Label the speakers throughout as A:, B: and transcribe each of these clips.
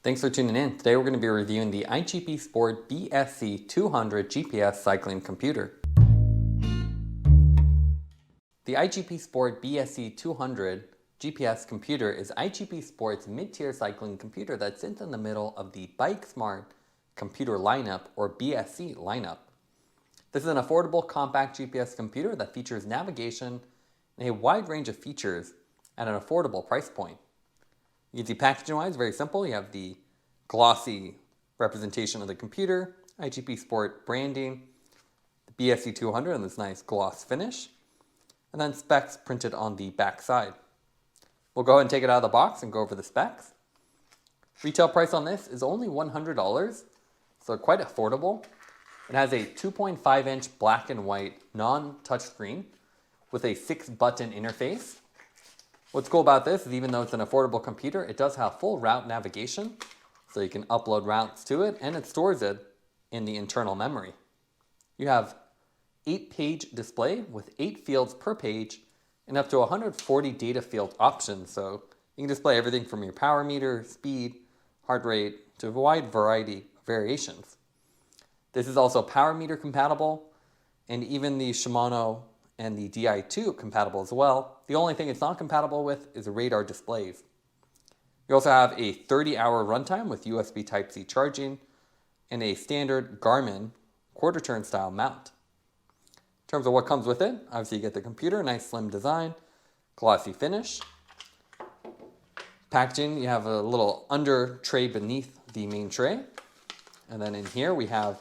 A: Thanks for tuning in. Today we're going to be reviewing the iGPSPORT BSC200 GPS cycling computer. The iGPSPORT BSC200 GPS computer is iGPSPORT's mid-tier cycling computer that sits in the middle of the Bike Smart computer lineup, or BSC lineup. This is an affordable compact GPS computer that features navigation and a wide range of features at an affordable price point. You can see packaging-wise, very simple. You have the glossy representation of the computer, iGPSPORT branding, the BSC200 and this nice gloss finish, and then specs printed on the back side. We'll go ahead and take it out of the box and go over the specs. Retail price on this is only $100, so quite affordable. It has a 2.5-inch black and white non-touchscreen with a 6-button interface. What's cool about this is even though it's an affordable computer, it does have full route navigation, so you can upload routes to it, and it stores it in the internal memory. You have 8-page display with 8 fields per page and up to 140 data field options, so you can display everything from your power meter, speed, heart rate, to a wide variety of variations. This is also power meter compatible, and even the Shimano and the Di2 compatible as well. The only thing it's not compatible with is radar displays. You also have a 30-hour runtime with USB Type-C charging and a standard Garmin quarter-turn style mount. In terms of what comes with it, obviously you get the computer, nice slim design, glossy finish. Packaging, you have a little under tray beneath the main tray. And then in here we have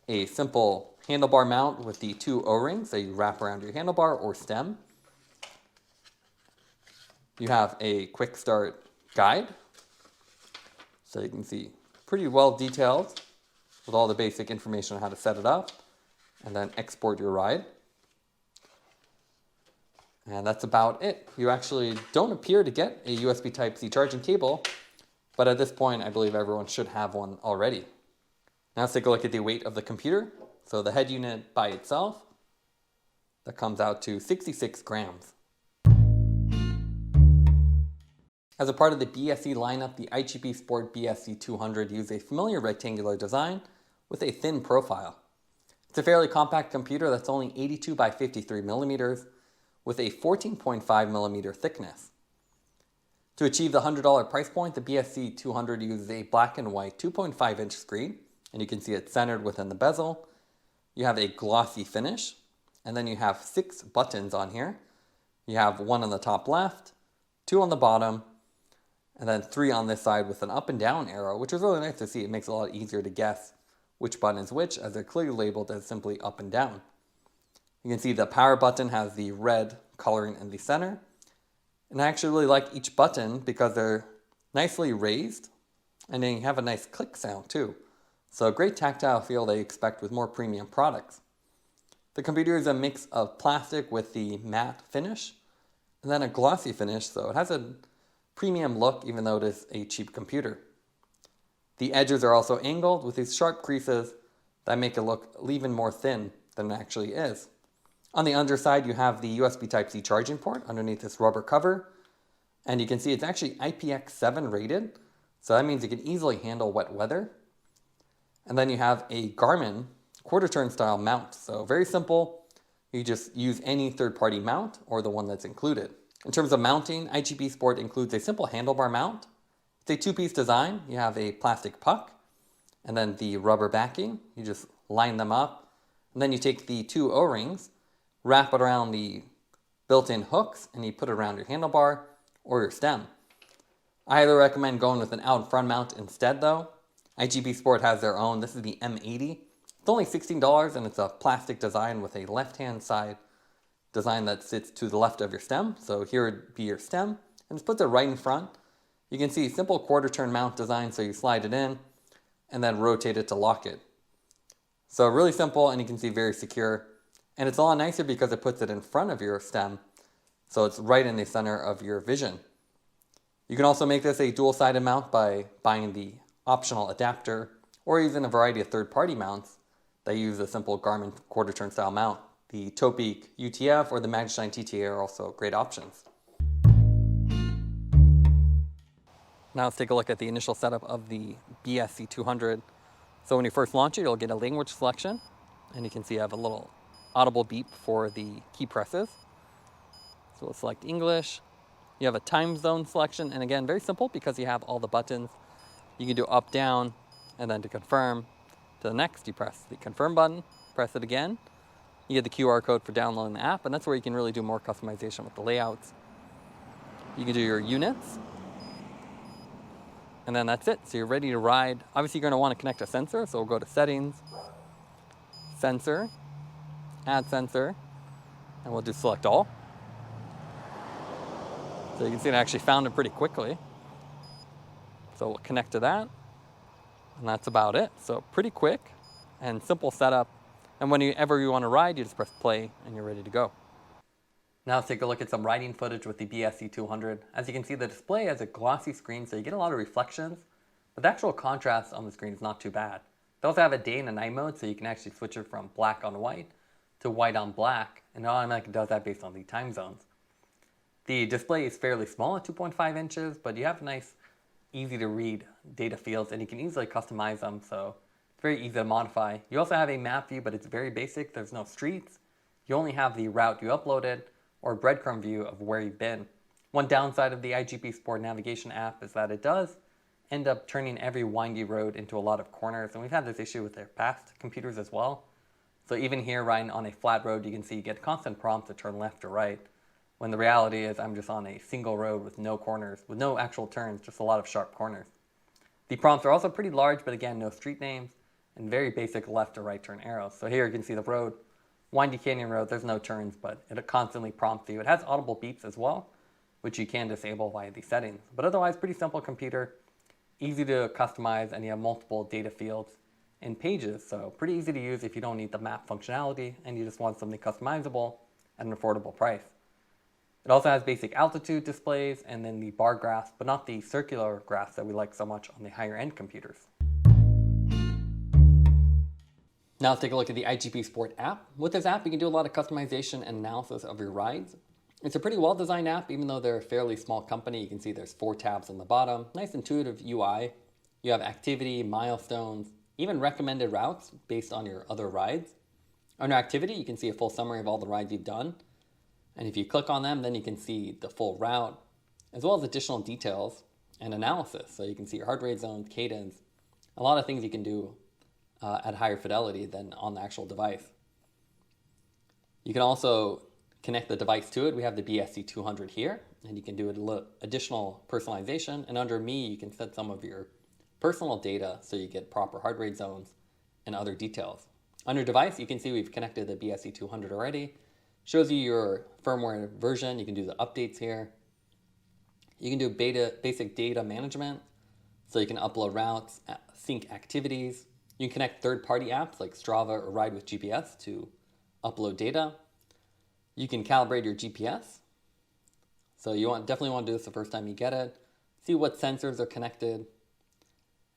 A: a simple handlebar mount with the 2 O-rings that you wrap around your handlebar or stem. You have a quick start guide, so you can see pretty well detailed with all the basic information on how to set it up and then export your ride. And that's about it. You actually don't appear to get a USB Type-C charging cable, but at this point I believe everyone should have one already. Now let's take a look at the weight of the computer. So the head unit by itself, that comes out to 66 grams. As a part of the BSC lineup, the iGPSPORT BSC200 uses a familiar rectangular design with a thin profile. It's a fairly compact computer that's only 82 by 53 millimeters with a 14.5 millimeter thickness. To achieve the $100 price point, the BSC200 uses a black and white 2.5-inch screen, and you can see it centered within the bezel. You have a glossy finish, and then you have 6 buttons on here. You have 1 on the top left, 2 on the bottom, and then 3 on this side with an up and down arrow, which is really nice to see. It makes it a lot easier to guess which button is which, as they're clearly labeled as simply up and down. You can see the power button has the red coloring in the center, and I actually really like each button because they're nicely raised, and then you have a nice click sound too. So a great tactile feel that you expect with more premium products. The computer is a mix of plastic with the matte finish and then a glossy finish, so it has a premium look even though it is a cheap computer. The edges are also angled with these sharp creases that make it look even more thin than it actually is. On the underside you have the USB Type-C charging port underneath this rubber cover, and you can see it's actually IPX7 rated, so that means it can easily handle wet weather. And then you have a Garmin quarter-turn style mount. So very simple. You just use any third-party mount or the one that's included. In terms of mounting, iGPSPORT includes a simple handlebar mount. It's a 2-piece design. You have a plastic puck and then the rubber backing. You just line them up. And then you take the 2 O-rings, wrap it around the built-in hooks, and you put it around your handlebar or your stem. I highly recommend going with an out-front mount instead though. iGPSPORT has their own. This is the M80. It's only $16 and it's a plastic design with a left-hand side design that sits to the left of your stem. So here would be your stem, and just puts it right in front. You can see simple quarter-turn mount design, so you slide it in and then rotate it to lock it. So really simple, and you can see very secure. And it's a lot nicer because it puts it in front of your stem, so it's right in the center of your vision. You can also make this a dual-sided mount by buying the optional adapter, or even a variety of third-party mounts that use a simple Garmin quarter-turn style mount. The Topeak UTF or the Magshine TTA are also great options. Now let's take a look at the initial setup of the BSC200. So when you first launch it, you'll get a language selection, and you can see I have a little audible beep for the key presses. So we'll select English. You have a time zone selection, and again, very simple because you have all the buttons. You can do up, down, and then to confirm to the next, you press the confirm button, press it again. You get the QR code for downloading the app, and that's where you can really do more customization with the layouts. You can do your units, and then that's it. So you're ready to ride. Obviously, you're going to want to connect a sensor, so we'll go to Settings, Sensor, Add Sensor, and we'll just select All. So you can see it actually found it pretty quickly. So we'll connect to that, and that's about it. So pretty quick and simple setup. And whenever you want to ride, you just press play and you're ready to go. Now let's take a look at some riding footage with the BSC200. As you can see, the display has a glossy screen, so you get a lot of reflections, but the actual contrast on the screen is not too bad. They also have a day and a night mode, so you can actually switch it from black on white to white on black, and it automatically does that based on the time zones. The display is fairly small at 2.5 inches, but you have nice, easy to read data fields, and you can easily customize them, so it's very easy to modify. You also have a map view, but it's very basic. There's no streets. You only have the route you uploaded or breadcrumb view of where you've been. One downside of the iGPSPORT navigation app is that it does end up turning every windy road into a lot of corners, and we've had this issue with their past computers as well. So even here, riding on a flat road, you can see you get constant prompts to turn left or right, when the reality is I'm just on a single road with no corners, with no actual turns, just a lot of sharp corners. The prompts are also pretty large, but again, no street names, and very basic left or right turn arrows. So here you can see the road, windy canyon road, there's no turns, but it constantly prompts you. It has audible beeps as well, which you can disable via the settings. But otherwise, pretty simple computer, easy to customize, and you have multiple data fields and pages. So pretty easy to use if you don't need the map functionality and you just want something customizable at an affordable price. It also has basic altitude displays and then the bar graphs, but not the circular graphs that we like so much on the higher end computers. Now let's take a look at the iGPSPORT app. With this app, you can do a lot of customization and analysis of your rides. It's a pretty well-designed app, even though they're a fairly small company. You can see there's 4 tabs on the bottom. Nice intuitive UI. You have activity, milestones, even recommended routes based on your other rides. Under activity, you can see a full summary of all the rides you've done. And if you click on them, then you can see the full route, as well as additional details and analysis. So you can see your heart rate zones, cadence, a lot of things you can do at higher fidelity than on the actual device. You can also connect the device to it. We have the BSC200 here, and you can do additional personalization. And under Me, you can set some of your personal data so you get proper heart rate zones and other details. Under Device, you can see we've connected the BSC200 already. Shows you your firmware version. You can do the updates here. You can do basic data management, so you can upload routes, sync activities. You can connect third-party apps like Strava or Ride with GPS to upload data. You can calibrate your GPS. So you definitely want to do this the first time you get it. See what sensors are connected.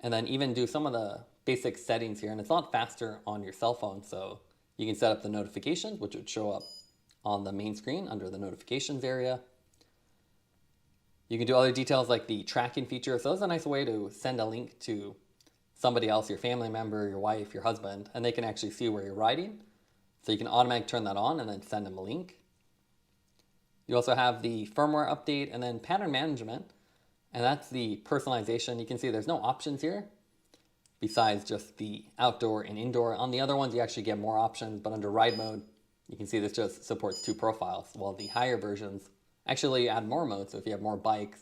A: And then even do some of the basic settings here. And it's a lot faster on your cell phone, so you can set up the notifications, which would show up on the main screen under the notifications area. You can do other details like the tracking feature. So it's a nice way to send a link to somebody else, your family member, your wife, your husband, and they can actually see where you're riding. So you can automatically turn that on and then send them a link. You also have the firmware update and then pattern management, and that's the personalization. You can see there's no options here besides just the outdoor and indoor. On the other ones, you actually get more options, but under ride mode, you can see this just supports 2 profiles, while the higher versions actually add more modes. So if you have more bikes,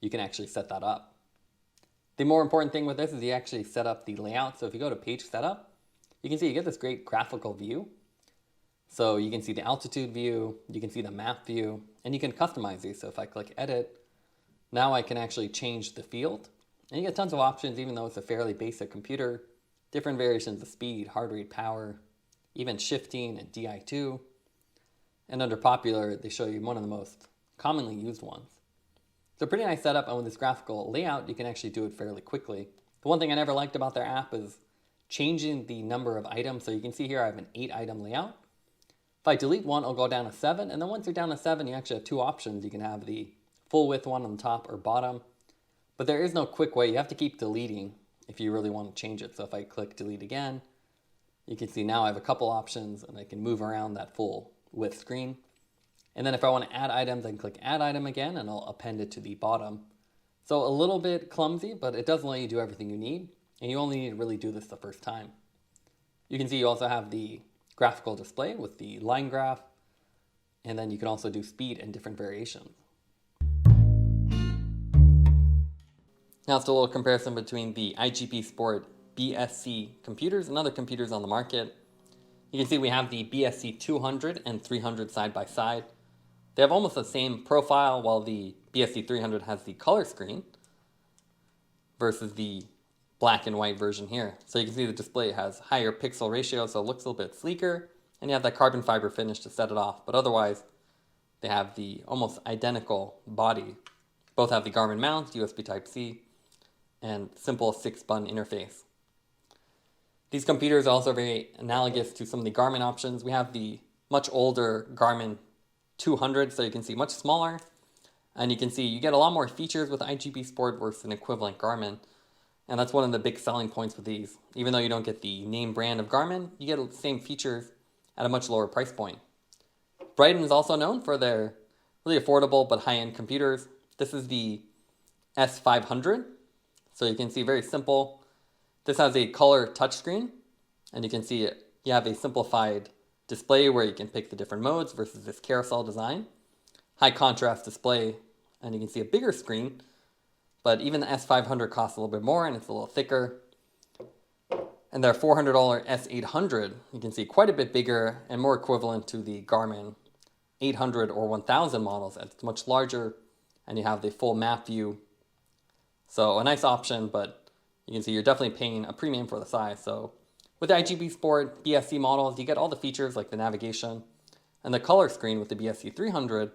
A: you can actually set that up. The more important thing with this is you actually set up the layout. So if you go to page setup, you can see you get this great graphical view. So you can see the altitude view, you can see the map view, and you can customize these. So if I click edit, now I can actually change the field. And you get tons of options, even though it's a fairly basic computer. Different variations of speed, heart rate, power, even shifting and DI2. And under popular, they show you one of the most commonly used ones. It's a pretty nice setup, and with this graphical layout, you can actually do it fairly quickly. The one thing I never liked about their app is changing the number of items. So you can see here I have an 8-item layout. If I delete one, it'll go down to 7, and then once you're down to 7, you actually have 2 options. You can have the full width one on the top or bottom. But there is no quick way. You have to keep deleting if you really want to change it. So if I click delete again, you can see now I have a couple options and I can move around that full width screen. And then if I want to add items, I can click add item again and I'll append it to the bottom. So a little bit clumsy, but it doesn't let you do everything you need. And you only need to really do this the first time. You can see you also have the graphical display with the line graph. And then you can also do speed and different variations. Now it's a little comparison between the iGPSPORT BSC computers and other computers on the market. You can see we have the BSC200 and 300 side by side. They have almost the same profile, while the BSC300 has the color screen versus the black and white version here. So you can see the display has higher pixel ratio, so it looks a little bit sleeker, and you have that carbon fiber finish to set it off. But otherwise, they have the almost identical body. Both have the Garmin mount, USB Type-C, and simple 6-button interface. These computers are also very analogous to some of the Garmin options. We have the much older Garmin 200, so you can see much smaller, and you can see you get a lot more features with iGPSPORT versus an equivalent Garmin, and that's one of the big selling points with these. Even though you don't get the name brand of Garmin, you get the same features at a much lower price point. Bryton is also known for their really affordable but high-end computers. This is the S500. So you can see very simple. This has a color touchscreen, and you can see you have a simplified display where you can pick the different modes versus this carousel design. High contrast display, and you can see a bigger screen, but even the S500 costs a little bit more and it's a little thicker. And their $400 S800, you can see quite a bit bigger and more equivalent to the Garmin 800 or 1000 models. It's much larger, and you have the full map view. So a nice option, but you can see you're definitely paying a premium for the size. So with the iGPSPORT BSC models, you get all the features like the navigation and the color screen with the BSC300,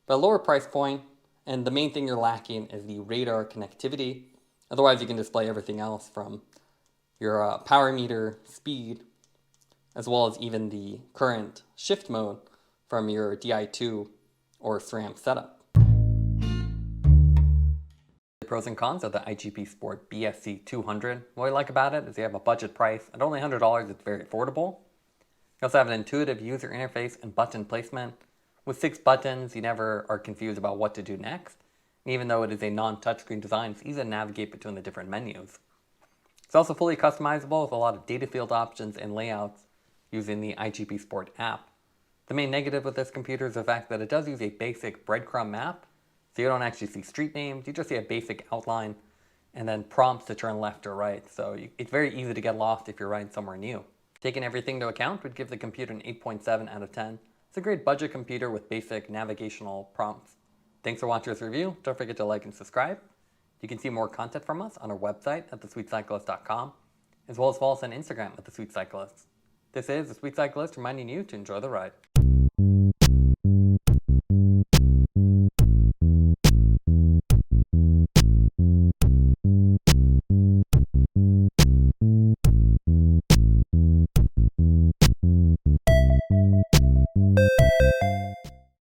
A: but a lower price point, and the main thing you're lacking is the radar connectivity. Otherwise, you can display everything else from your power meter, speed, as well as even the current shift mode from your Di2 or SRAM setup. The pros and cons of the iGPSPORT BSC200. What I like about it is you have a budget price. At only $100, it's very affordable. You also have an intuitive user interface and button placement. With 6 buttons, you never are confused about what to do next. And even though it is a non-touchscreen design, it's easy to navigate between the different menus. It's also fully customizable with a lot of data field options and layouts using the iGPSPORT app. The main negative with this computer is the fact that it does use a basic breadcrumb map, so you don't actually see street names, you just see a basic outline and then prompts to turn left or right. So it's very easy to get lost if you're riding somewhere new. Taking everything into account would give the computer an 8.7 out of 10. It's a great budget computer with basic navigational prompts. Thanks for watching this review. Don't forget to like and subscribe. You can see more content from us on our website at thesweetcyclist.com, as well as follow us on Instagram at thesweetcyclist. This is The Sweet Cyclist reminding you to enjoy the ride.